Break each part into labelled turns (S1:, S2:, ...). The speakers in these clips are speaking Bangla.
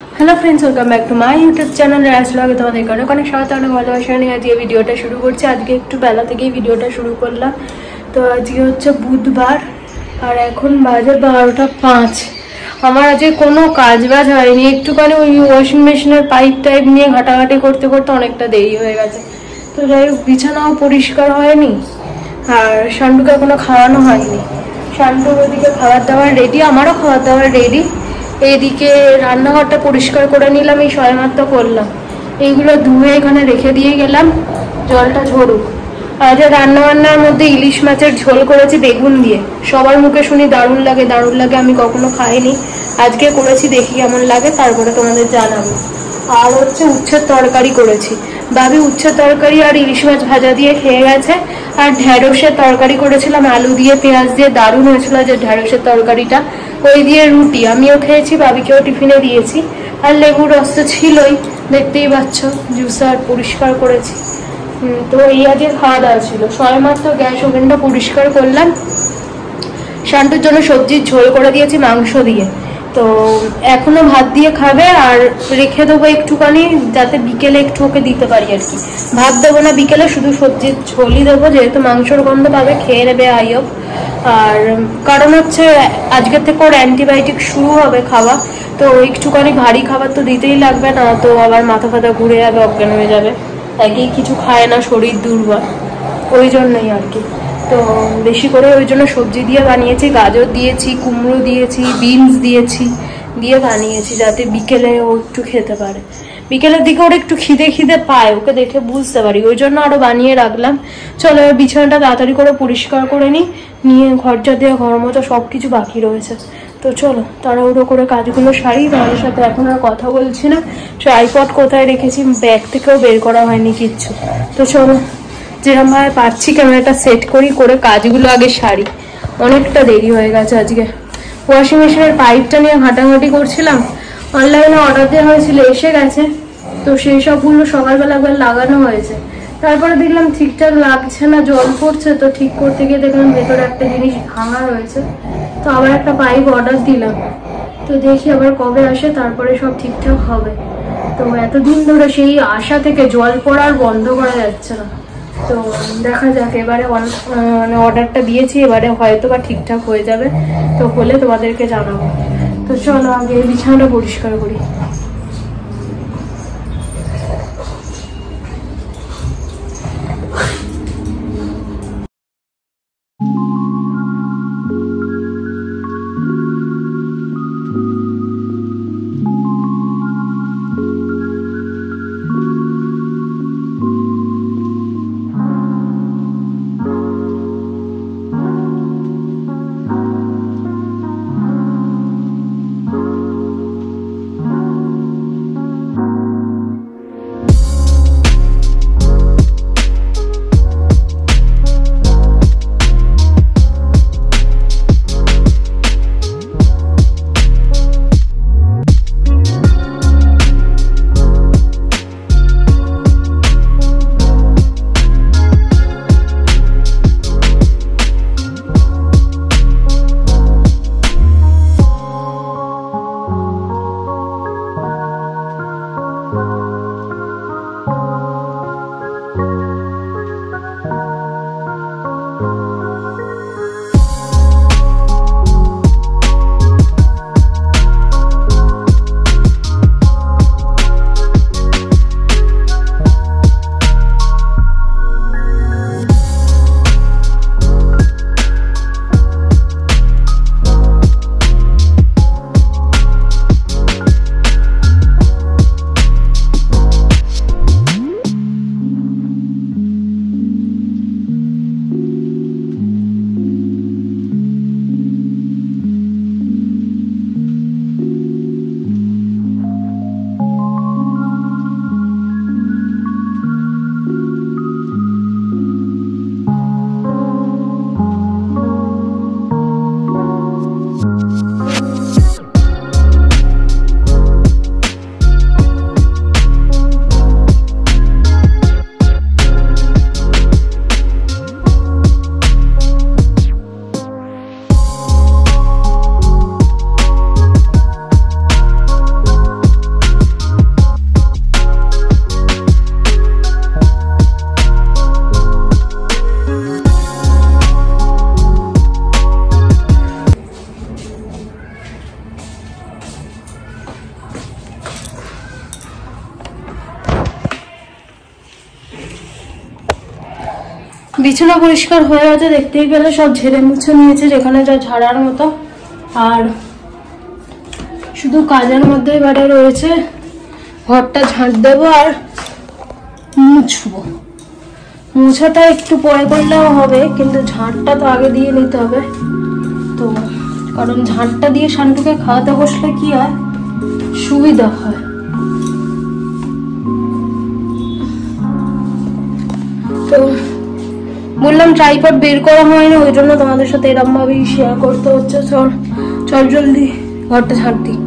S1: Hello friends, welcome back to my YouTube channel রাসলাগে তোমাদের অনেক স্বাগত অনেক ভালোবাসা নিয়ে আজকে ভিডিওটা শুরু করছি। আজকে একটু বেলা থেকেই ভিডিওটা শুরু করলাম। তো আজকে হচ্ছে বুধবার আর এখন বাজে 12টা 5। আমার আজকে কোনো কাজ বাজ হয়নি, একটুখানি ওই ওয়াশিং মেশিনের পাইপ টাইপ নিয়ে ঘাটাঘাটি করতে করতে অনেকটা দেরি হয়ে গেছে। তো যাই হোক, বিছানাও পরিষ্কার হয়নি আর শান্টুকে এখনো খাওয়ানো হয়নি। শান্টুর ওদিকে খাবার দাবার রেডি, আমারও খাবার দাবার রেডি। এইদিকে রান্নাঘরটা পরিষ্কার করে নিলাম, এই সবেমাত্র করলাম। এইগুলো ধুয়ে এখানে রেখে দিয়ে গেলাম, জলটা ঝরুক। আজ রান্নাবান্নার মধ্যে ইলিশ মাছের ঝোল করেছি বেগুন দিয়ে। সবার মুখে শুনি দারুণ লাগে দারুণ লাগে, আমি কখনো খাইনি, আজকে করেছি, দেখি কেমন লাগে, তারপরে তোমাদের জানাবো। আর হচ্ছে উচ্ছের তরকারি করেছি। ভাবি উচ্ছের তরকারি আর ইলিশ মাছ ভাজা দিয়ে খেয়ে গেছে। আর ঢেঁড়সের তরকারি করেছিলাম আলু দিয়ে পেঁয়াজ দিয়ে, দারুণ হয়েছিল যে ঢেঁড়সের তরকারিটা। ওই দিয়ে রুটি আমিও খেয়েছি, ভাবিকেও টিফিনে দিয়েছি। আর লেবুর রস তো ছিলই, দেখতেই পাচ্ছ, জুসার পরিষ্কার করেছি। তো এই আজকে খাওয়া দাওয়া ছিল। সবেমাত্র গ্যাস ওভেনটা পরিষ্কার করলাম। শান্তুর জন্য সবজির ঝোল করে দিয়েছি মাংস দিয়ে। তো এখনো ভাত দিয়ে খাবে আর রেখে দেবো একটুখানি, যাতে বিকেলে একটু ওকে দিতে পারি আর কি। ভাত দেবো না বিকেলে, শুধু সবজির ঝোলই দেবো, যেহেতু মাংসর গন্ধ পাবে, খেয়ে নেবে আইও। আর কারণ হচ্ছে আজকের থেকে ওর অ্যান্টিবায়োটিক শুরু হবে খাওয়া, তো একটুখানি ভারী খাবার তো দিতেই লাগবে, না তো আবার মাথা ফাথা ঘুরে যাবে, অজ্ঞান হয়ে যাবে। একই কিছু খায় না, শরীর দুর্বল, ওই জন্যই আর কি। তো বেশি করে ওই জন্য সবজি দিয়ে বানিয়েছি, গাজর দিয়েছি, কুমড়ো দিয়েছি, বিনস দিয়েছি, দিয়ে বানিয়েছি যাতে বিকেলে ও একটু খেতে পারে। বিকেলের দিকে ওর একটু খিদে খিদে পায়, ওকে দেখে বুঝতে পারি, ওই জন্য আরো বানিয়ে রাখলাম। চলো এবার বিছানাটা তাড়াতাড়ি করে পরিষ্কার করে নিয়ে ঘরটা দিয়ে ঘর মতো সবকিছু বাকি রয়েছে। তো চলো তাড়াহুড়ো করে কাজগুলো সারি, তোমাদের সাথে এখন আর কথা বলছি না। ট্রাইপড কোথায় রেখেছি ব্যাগ থেকেও বের করা হয়নি কিচ্ছু। তো চলো যেরকম ভাবে পারছি ক্যামেরাটা সেট করে কাজগুলো আগে সারি, অনেকটা দেরি হয়ে গেছে আজকে। ওয়াশিং মেশিনের পাইপটা নিয়ে ঘাটাঘাটি করছিলাম, অনলাইনে অর্ডার দেওয়া হয়েছিল, এসে গেছে। তো সেই সবগুলো সকালবেলা একবার লাগানো হয়েছে, তারপরে দেখলাম ঠিকঠাক লাগছে না, জল পড়ছে। তো ঠিক করতে গিয়ে দেখলাম ভেতরে একটা জিনিস ভাঙা রয়েছে। তো আবার একটা পাইপ অর্ডার দিলাম, তো দেখি আবার কবে আসে, তারপরে সব ঠিকঠাক হবে। তো এতদিন ধরে সেই আশা থেকে জল পড়ার বন্ধ করা যাচ্ছে না। তো দেখা যাক, এবারে মানে অর্ডারটা দিয়েছি, এবারে হয়তো বা ঠিকঠাক হয়ে যাবে। তো হলে তোমাদেরকে জানাবো। তো চলো আগে বিছানাটা পরিষ্কার করি। বিছানা পরিষ্কার হয়ে গেছে, দেখতেই পেলে সব ঝেড়ে মুছে নিয়েছে যেখানে যা ঝাড়ার মতো। আর শুধু কাজের মধ্যে এবারে রয়েছে ঘরটা ঝাঁট দেবো আর মুছবো। মুছাটা একটু পরে করলেও হবে, কিন্তু ঝাঁটটা তো আগে দিয়ে নিতে হবে। তো কারণ ঝাঁটটা দিয়ে শান্তুকে খাওয়াতে বসলে কি হয়, সুবিধা হয়। তো বললাম ট্রাইপড বের করা হয়নি, ওই জন্য তোমাদের সাথে এরকম ভাবেই শেয়ার করতে হচ্ছে। চল জলদি ঘরটা ঝাঁট দিই।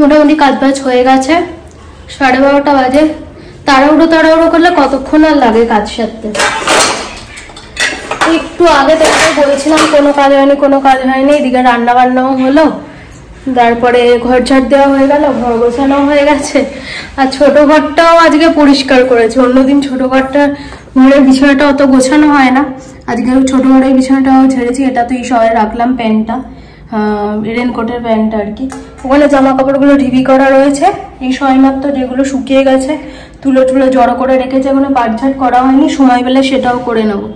S1: মোটামুটি কাজবাজ হয়ে গেছে, 12:30 বাজে। তাড়াহুড়ো করলে কতক্ষণ আর লাগে কাজ সারতে। একটু আগে তোমাকে বলেছিলাম কোনো কাজ হয়নি। এদিকে রান্না বান্নাও হলো, তারপরে ঘর ঝাড় দেওয়া হয়ে গেল, ঘর গোছানো হয়ে গেছে। আর ছোট ঘরটাও আজকে পরিষ্কার করেছে। অন্যদিন ছোট ঘরটা ঘরের বিছানাটা অত গোছানো হয় না, আজকে ছোট ঘরের বিছানাটাও ঝেড়েছি। এটা তো এই সবাই রাখলাম প্যান্টটা, রেনকোটের প্যান্ট আর কি। ওখানে জামা কাপড়গুলো ঢিবি করা রয়েছে, এই সবেমাত্র যেগুলো শুকিয়ে গেছে তুলো জড়ো করে রেখেছে, এখনো পাটঝাট করা হয়নি, সময় পেলে সেটাও করে নেবো।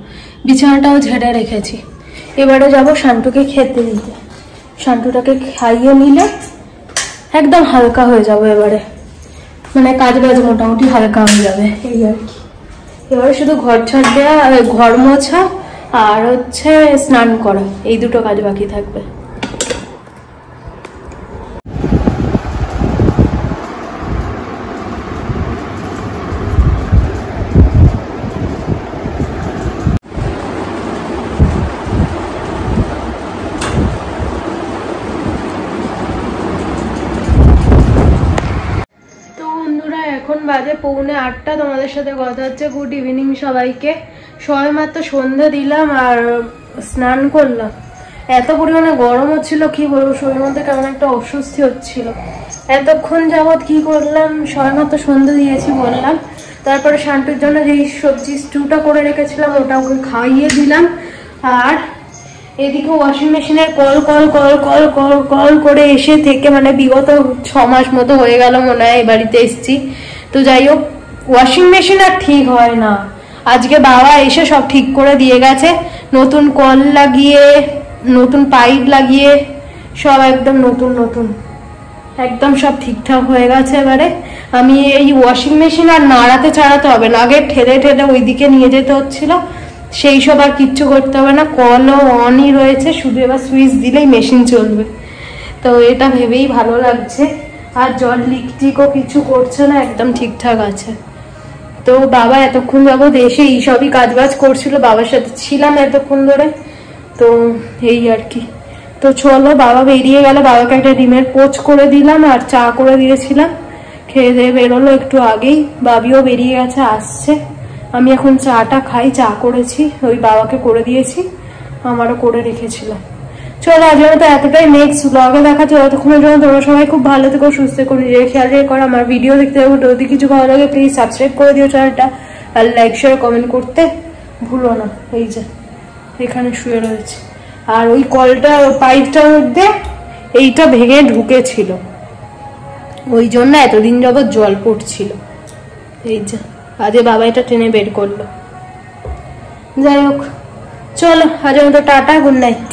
S1: বিছানাটাও ঝেড়ে রেখেছি। এবারে যাব শান্তুকে খেতে দিতে। শান্তুটাকে খাইয়ে নিলে একদম হালকা হয়ে যাবে। এবারে মানে কাজ বাজ মোটামুটি হালকা হয়ে যাবে এই আর কি। এবারে শুধু ঘর ঝাড় দেওয়া, ঘর মোছা আর হচ্ছে স্নান করা, এই দুটো কাজ বাকি থাকবে। এখন বাজে 7:45। তোমাদের সাথে কথা হচ্ছে। গুড ইভিনিং সবাইকে। সবেমাত্র সন্ধ্যা দিলাম আর স্নান করলাম। এত পরিমাণে গরম হচ্ছিল কি বলবো, শরীরের মধ্যে কেমন একটা অস্বস্তি হচ্ছিল। এতক্ষণ যাবৎ কি করলাম, সবেমাত্র সন্ধ্যা দিয়েছি বললাম। তারপরে শান্তুর জন্য যেই সবজি স্টুটা করে রেখেছিলাম ওটা ওকে খাইয়ে দিলাম। আর এদিকে ওয়াশিং মেশিনের কল করে এসে থেকে মানে বিগত 6 মাস মতো হয়ে গেল মনে হয় এই বাড়িতে এসছি। তো যাই হোক, ওয়াশিং মেশিন আর ঠিক হয় না। আজকে বাবা এসে সব ঠিক করে দিয়ে গেছে, নতুন কল লাগিয়ে, নতুন পাইপ লাগিয়ে সব একদম নতুন একদম সব ঠিকঠাক হয়ে গেছে। এবারে আমি এই ওয়াশিং মেশিন আর নাড়াতে চাড়াতে হবে না, আগে ঠেলে ওইদিকে নিয়ে যেতে হচ্ছিল, সেই সব আর কিচ্ছু করতে হবে না। কলও অনই রয়েছে, শুধু এবার সুইচ দিলেই মেশিন চলবে। তো এটা ভেবেই ভালো লাগছে। আর জল লিকটিকও কিছু করছে না, একদম ঠিকঠাক আছে। তো বাবা এতক্ষণ যাবৎ এসে এইসবই কাজবাজ করছিল, বাবার সাথে ছিলাম এতক্ষণ ধরে। তো এই আর কি। তো চলো, বাবা বেরিয়ে গেল, বাবাকে একটা ডিমের পোচ করে দিলাম আর চা করে দিয়েছিলাম, খেয়ে দিয়ে বেরোলো একটু আগেই, বাবিও বেরিয়ে গেছে, আসছে। আমি এখন চাটা খাই, চা করেছি, ওই বাবাকে করে দিয়েছি, আমারও করে রেখেছিলাম। চলো আজকের মতো এতটাই, নেক্সট ব্লগে দেখাচ্ছে। ততক্ষণের জন্য তোমরা সবাই খুব ভালো থেকো, সুস্থ থেকো, নিজের খেয়াল রেখো। আমার ভিডিও দেখতে থাকো, যদি কিছু ভালো লাগে প্লিজ সাবস্ক্রাইব করে দিও চ্যানেলটা, আর লাইক শেয়ার কমেন্ট করতে ভুলো না। এই যে এখানে শুয়ে রয়েছে, আর ওই কলটা পাইপটার মধ্যে এইটা ভেঙে ঢুকেছিল, ওই জন্য এতদিন যাবৎ জল পড়ছিল। এই যে আজকে বাবা এটা টেনে বের করলো। যাই হোক, চলো আজকের মতো টাটা, গুড নাইট।